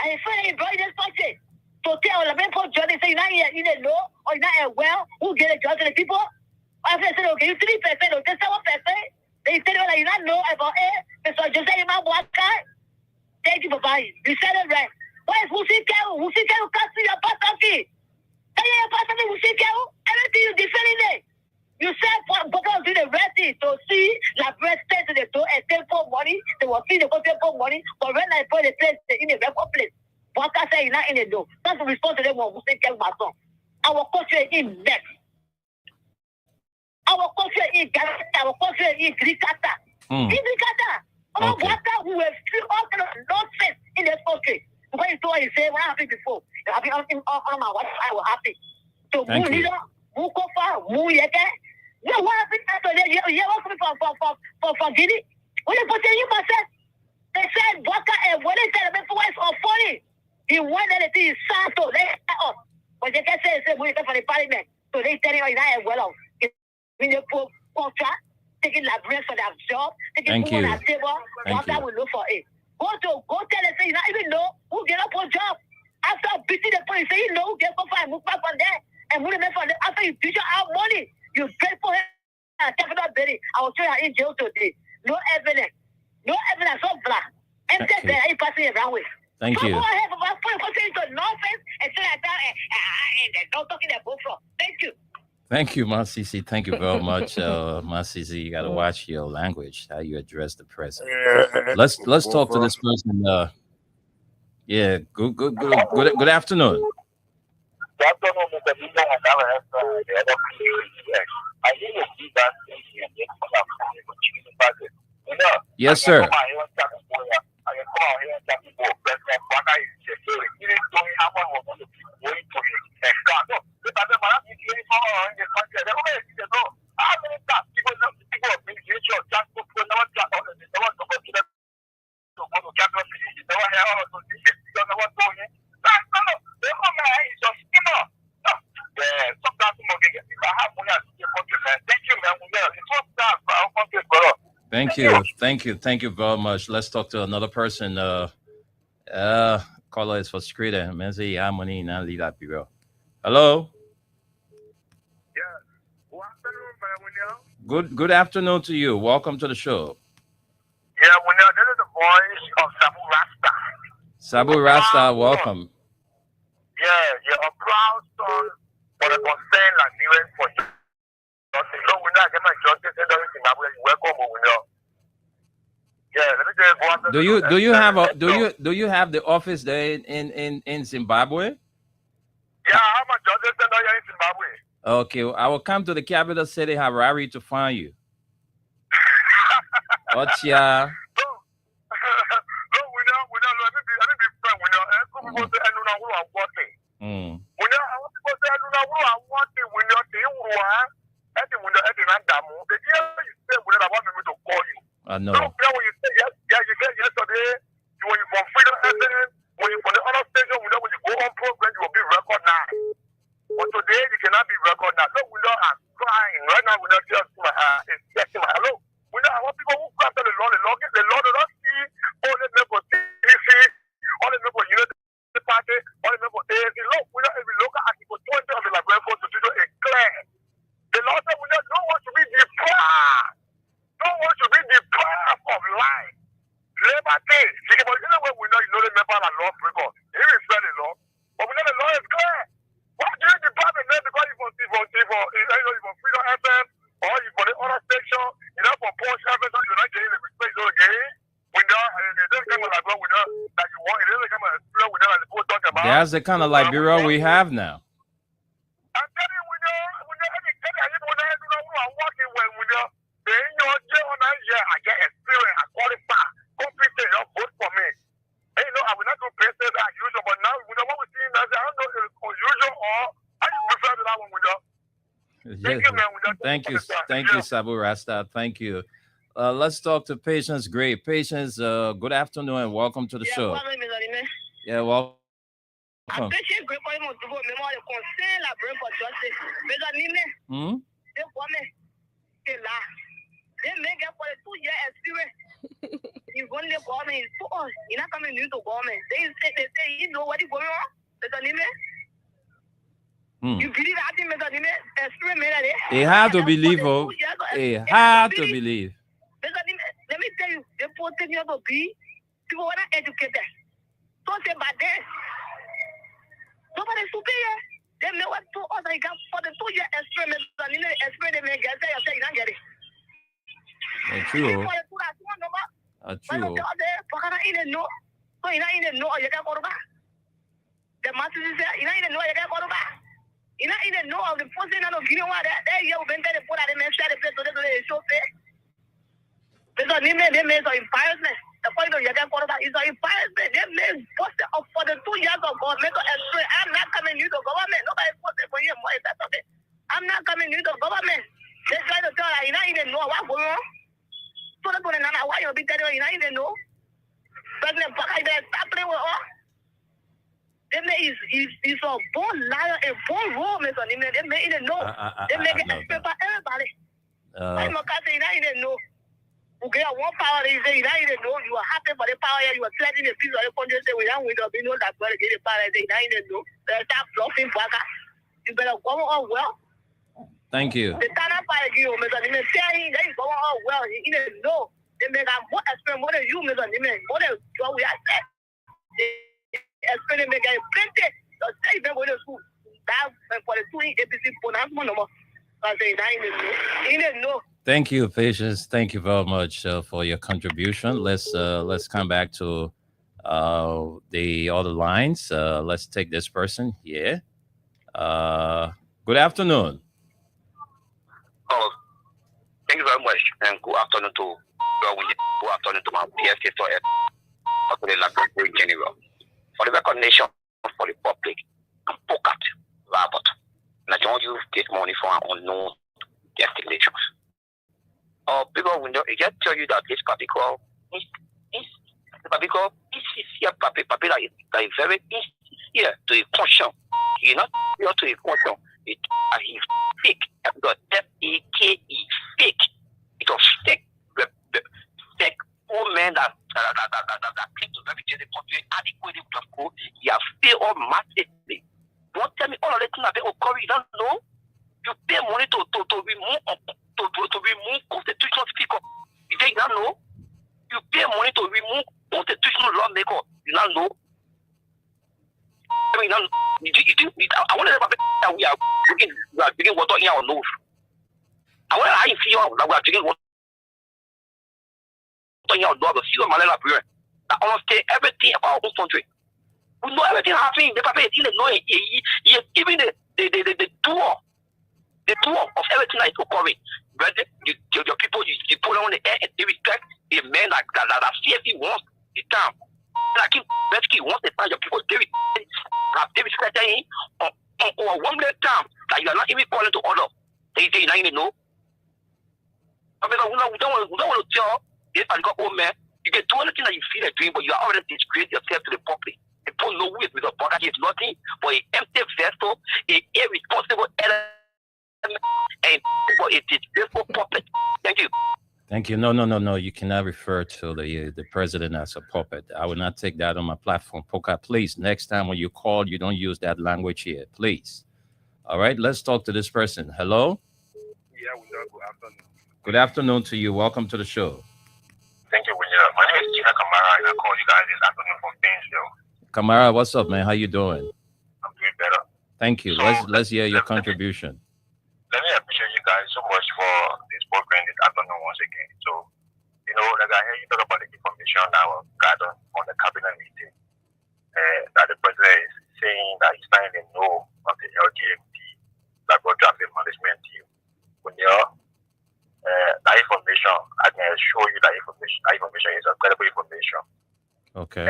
L: Now he finally brought in this country. So tell the men for job, they say you're not in a law or you're not well. Who get a job to the people? I said, okay, you 3% or 7%. They said, well, you don't know about it. Mr. Jose Bwaka. Thank you, Papa. You said it right. Why is Wusika? Wusika can't see your pastor. Everything you defending it. You said Bwaka do the ready to see la president to the door and take for money. They will see the country for money. But when I put the place in a record place, Bwaka say you're not in the door. That's the response to them. Wusika, my son. Our country is in next. Our country in Ghana, our country in Grikata. In Grikata. All water who will feel all kind of nonsense in this country. Because you told he said, what happened before? You have been on my what I was happy. So
H: Thank
L: move
H: you.
L: leader, move Kofa, move Yeke. Yeah, what happened after that? Yeah, what's coming for Guinea? When they put you myself, they said Boka and what they said before is for funny. He wanted to see Santo. They up. But they can say we for the parliament. So they tell you that well. When they put contract, taking la bread for that job, taking food on that table, Boka will look for it. Go tell and say you not even know who get up for job. After beating the police, say you know who get up and move back on there and move them from there. After you teach out money, you pay for him. Capital Berry, I will tell you in jail today. No evidence. No evidence of black. And then they passing around with.
H: Thank you.
L: Go ahead, into nonsense and say like that and don't talking that both from. Thank you.
H: Thank you, Masisi. Thank you very much, Masisi. You got to watch your language, how you address the president. Let's talk to this person. Yeah, good afternoon. Yes, sir. Thank you very much. Let's talk to another person. Caller is for Skrida. Hello. Good afternoon to you. Welcome to the show.
K: Yeah, this is the voice of Sabu Rasta.
H: Sabu Rasta, welcome.
K: Yeah, you're a proud son for the concern Nigerians for justice. So we know I get my justice in Zimbabwe. Welcome, we know. Yeah, let me just go on.
H: Do you have the office there in Zimbabwe?
K: Yeah, I have my justice center here in Zimbabwe.
H: Okay, I will come to the capital city, Harare, to find you. Ochia. I know.
K: When you said yesterday, when you from Freedom FM, when you from the other station, when you go on program, you will be recognized. But today, you cannot be recognized. So we know I'm crying right now. We know just my it's my hello. We know I want people who come to the Lord don't see all the members for TC, all the members for Unity Party, all the members for ANC. Look, we know every local article 20 of the library for to do a clear. The Lord said we don't want to be deprived. Don't want to be deprived of life. Liberty. But you know what we know, the member of the law record. He is the law. But we know the law is clear. Why do you deprive the name because you from Freedom FM or you for the other section, for Porsche FM, you're not getting the respect again? We know, it doesn't come like what we know that you want. It doesn't come as we know that people talk about.
H: That's the kind of Liberia we have now.
K: I'm telling you, we know, I'm working when we know. I get experience, I qualify, competent, vote for me. And I will not do places as usual, but now we know what we're seeing. I don't know if it's unusual or how you refer to that one with us. Thank you, man.
H: Thank you, Sabu Rasta. Thank you. Let's talk to Patience Gray. Patience, good afternoon and welcome to the show. Yeah, welcome.
L: They make up for the 2-year experience. You go in the government, you're not coming new to government. They say, you know what is going on? You believe that thing, experience?
H: It had to believe, it had to believe.
L: Let me tell you, they put things to be, people want to educate them. Don't say bad there. Nobody's superior. They know what to us, got for the 2-year experience, they make it, say, you don't get it.
H: True. True.
L: The masses say, you know, you can go back. You know, even know of the first thing I know. You know what? That year, when they put out the men, share the place to the show. Because they made some embarrassment. The point of your quarterback is an embarrassment. They made for the 2 years of government to explain. I'm not coming into the government. Nobody posted for you. I'm not coming into the government. They try to tell her, you don't even know what's going on. So they put in why you'll be telling her, you don't even know. President Baka is happening with her. They make he's a born liar and born wrong, Mr. They make it know. They make it explain for everybody. I'm not saying you don't even know. You get one power, they say, you don't even know. You are happy for the power, you are threatening the piece of the country, say, we don't win, we know that we're getting power, they don't even know. They start bluffing Baka. You better go on well.
H: Thank you.
L: The Tana Fire, you, Mr. They say, they go on well. He didn't know. They make a more explain more than you, Mr. More than what we have said. Explain, make a plenty. So say, they're going to school. That for the 2 APC pronouncement, no more. I say, he didn't know.
H: Thank you, Patience. Thank you very much for your contribution. Let's come back to the other lines. Let's take this person here. Good afternoon.
M: Oh, thank you very much, and good afternoon to my PSK for the general. For the recognition for the public, I'm pocket Robert. And I don't use this money for unknown destinations. People will know, just tell you that this particular is sincere papi that is very sincere to a caution. He's not here to a caution. He's fake. The F-A-K-E, fake. It was fake. Fake old men that came to represent the country adequately to school. He has failed all massively. Don't tell me all of the things that they occur. You don't know. You pay money to remove constitutional speaker. You don't know. You pay money to remove constitutional lawmaker. You don't know. I mean, I want to know that we are drinking water in our nose. I want to feel that we are drinking water in our nose. See what Malela Buren. That understand everything about our own country. We know everything happening. The paper is in the law. He is giving the tour. The tour of everything that is occurring. But your people, you put on the air and they respect the men that CFE wants the time. Like Betsky wants the time, your people, they respect him on 1 minute time that you are not even calling to order. They say you don't even know. I mean, we don't want to tell this particular old man, you can do anything that you feel like doing, but you are already disgraced yourself to the public. People know who is with a bugger. He is nothing but an empty vessel, an irresponsible element, and it is disgraceful puppet. Thank you.
H: Thank you. No. You cannot refer to the president as a puppet. I will not take that on my platform. Poka, please, next time when you call, you don't use that language here, please. All right, let's talk to this person. Hello?
N: Yeah, good afternoon.
H: Good afternoon to you. Welcome to the show.
N: Thank you, William. My name is Gina Kamara, and I call you guys this afternoon from Painesville.
H: Kamara, what's up, man? How you doing?
N: I'm doing better.
H: Thank you. Let's hear your contribution.
N: Let me appreciate you guys so much for this program this afternoon once again. So, like I hear you talk about the information that was gathered on the cabinet meeting, that the president is saying that he's not even know of the LGMT laboratory management team. When that information, I can assure you that information is a credible information.
H: Okay.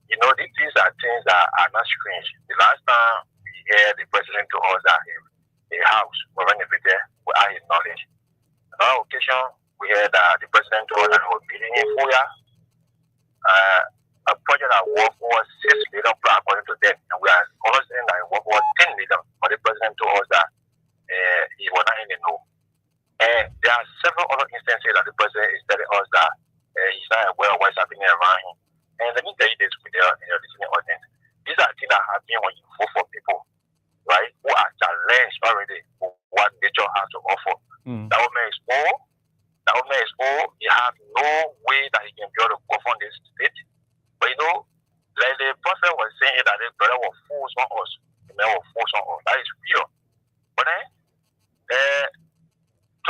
N: These things are not strange. The last time we heard the president to us that a house was renovated without his knowledge. On another occasion, we heard that the president told us that he was building in Foya a project that worth over 6 million according to them, and we are also saying that it worth over 10 million. But the president told us that he was not in the know. And there are several other instances that the president is telling us that he's not aware of what's happening around him. And let me tell you this with your listening audience. These are things that happen when you vote for people, right, who are challenged already for what nature has to offer. That woman is old. He has no way that he can be able to govern this state. But like the prophet was saying that the brother will force on us. The man will force on us. That is real. But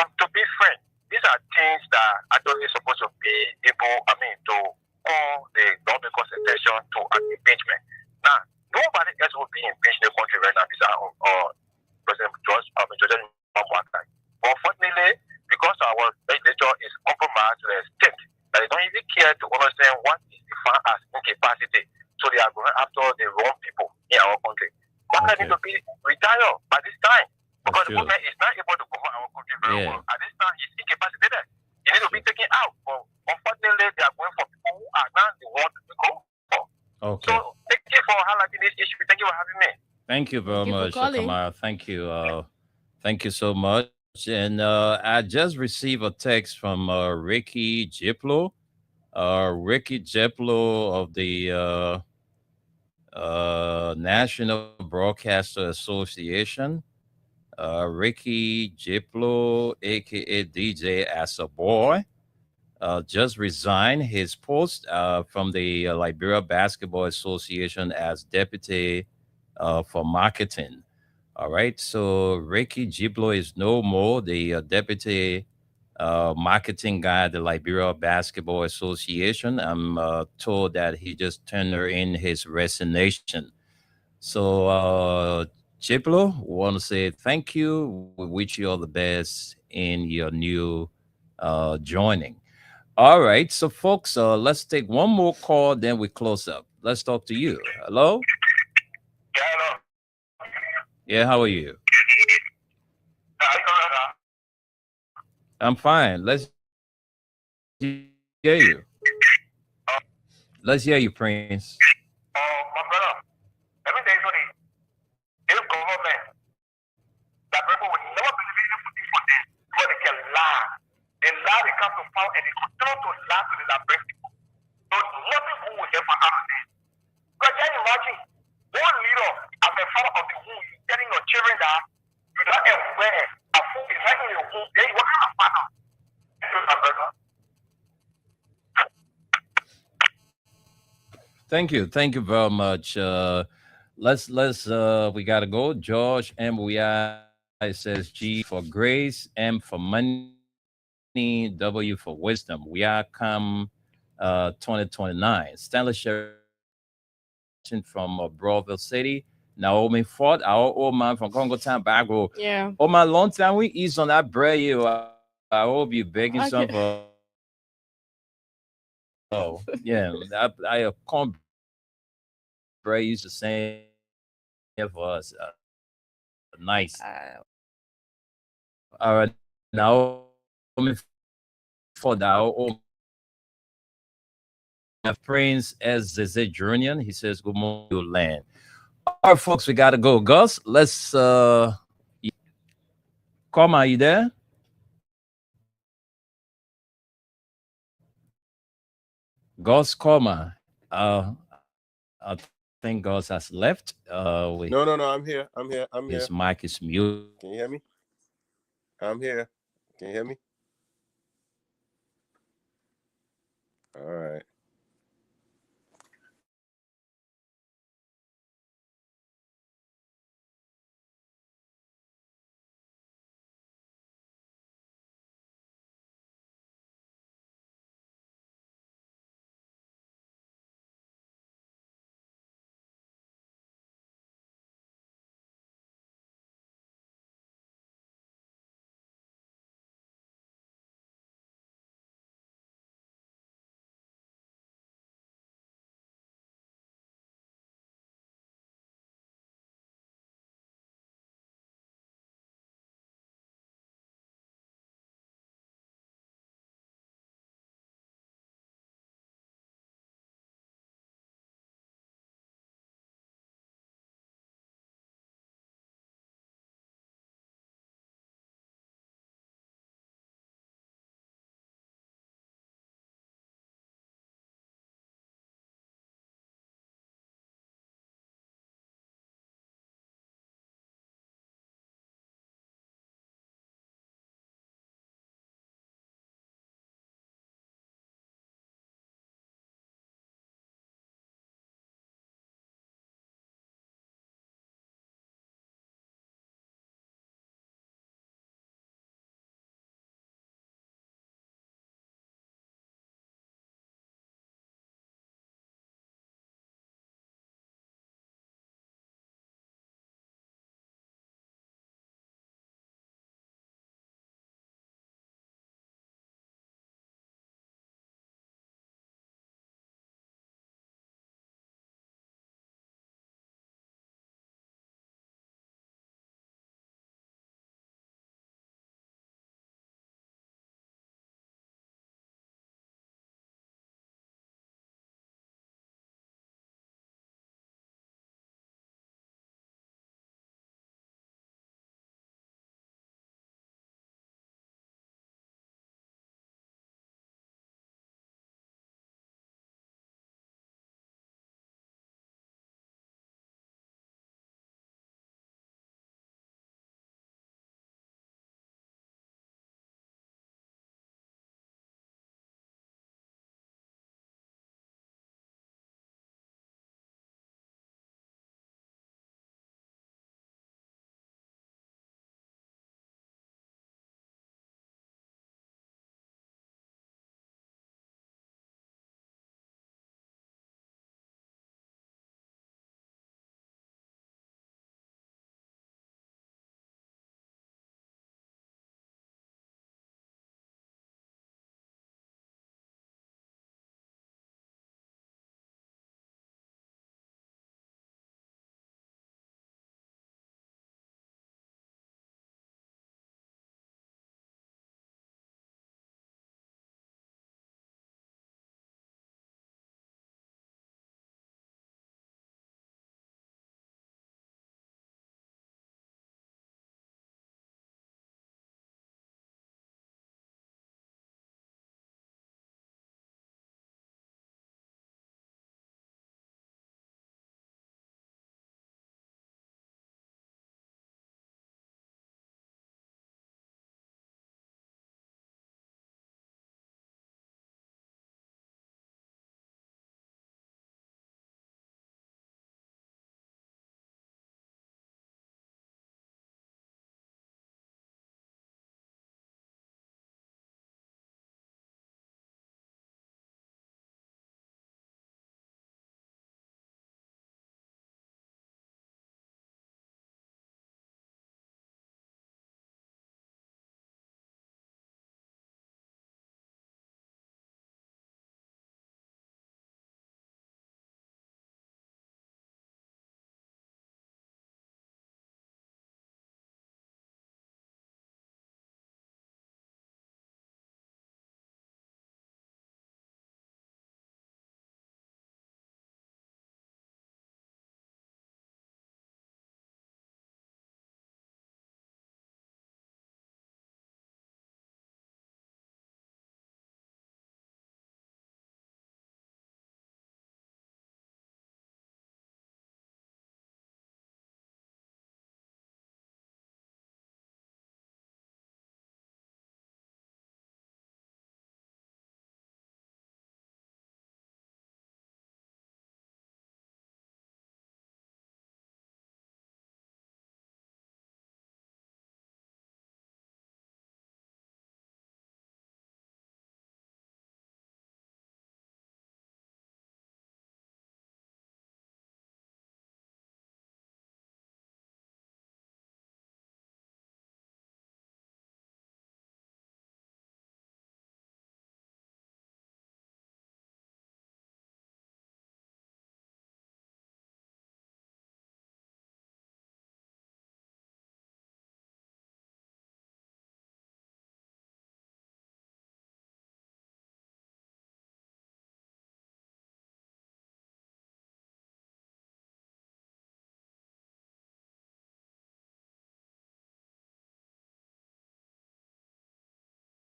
N: to be frank, these are things that I don't think supposed to be able, to call the government attention to an impeachment. Now, nobody else will be impeached in the country right now besides President after the wrong people in our country. Waka need to be retired by this time because the government is not able to govern our country very well. At this time, he's incapacitated. He needs to be taken out. But unfortunately, they are going for people who are not the ones to go for.
H: Okay.
N: So thank you for highlighting this issue. Thank you for having me.
H: Thank you very much, Kamara. Thank you. Thank you so much. And I just received a text from Ricky Jiplo. Ricky Jiplo of the National Broadcaster Association. Ricky Jiplo, aka DJ As a Boy, just resigned his post from the Liberia Basketball Association as deputy for marketing. All right, so Ricky Jiplo is no more the deputy marketing guy at the Liberia Basketball Association. I'm told that he just turned in his resignation. So, Jiplo, we want to say thank you. We wish you all the best in your new joining. All right, so folks, let's take one more call, then we close up. Let's talk to you. Hello? Yeah, how are you? I'm fine. Let's hear you. Let's hear you, Prince.
N: My brother, let me tell you something. This government, that people will never believe in for this, but they can lie. They lie, they come to power, and they continue to lie to the Liberian people. So nothing good will ever happen. Because can you imagine, one leader as a father of the womb, you telling your children that you don't have where a food is right in your womb, then you are a father. My brother.
H: Thank you very much. Let's we gotta go. George MWI says G for grace, M for money, W for wisdom. We are come 2029. Stanley Sheridan from Broadville City. Naomi Ford, our old man from Congo Town back row.
I: Yeah.
H: Oh my long time we eat on that bread. You I hope you begging some for. Oh yeah, I corn bread used to say for us. Nice. All right, now for that. Oh, Prince as Zeze Junior. He says, "Good morning, land." All right, folks, we gotta go. Gus, let's Koma, are you there? Gus Koma. I think Gus has left.
J: No, I'm here.
H: His mic is mute.
J: Can you hear me? I'm here. Can you hear me? All right.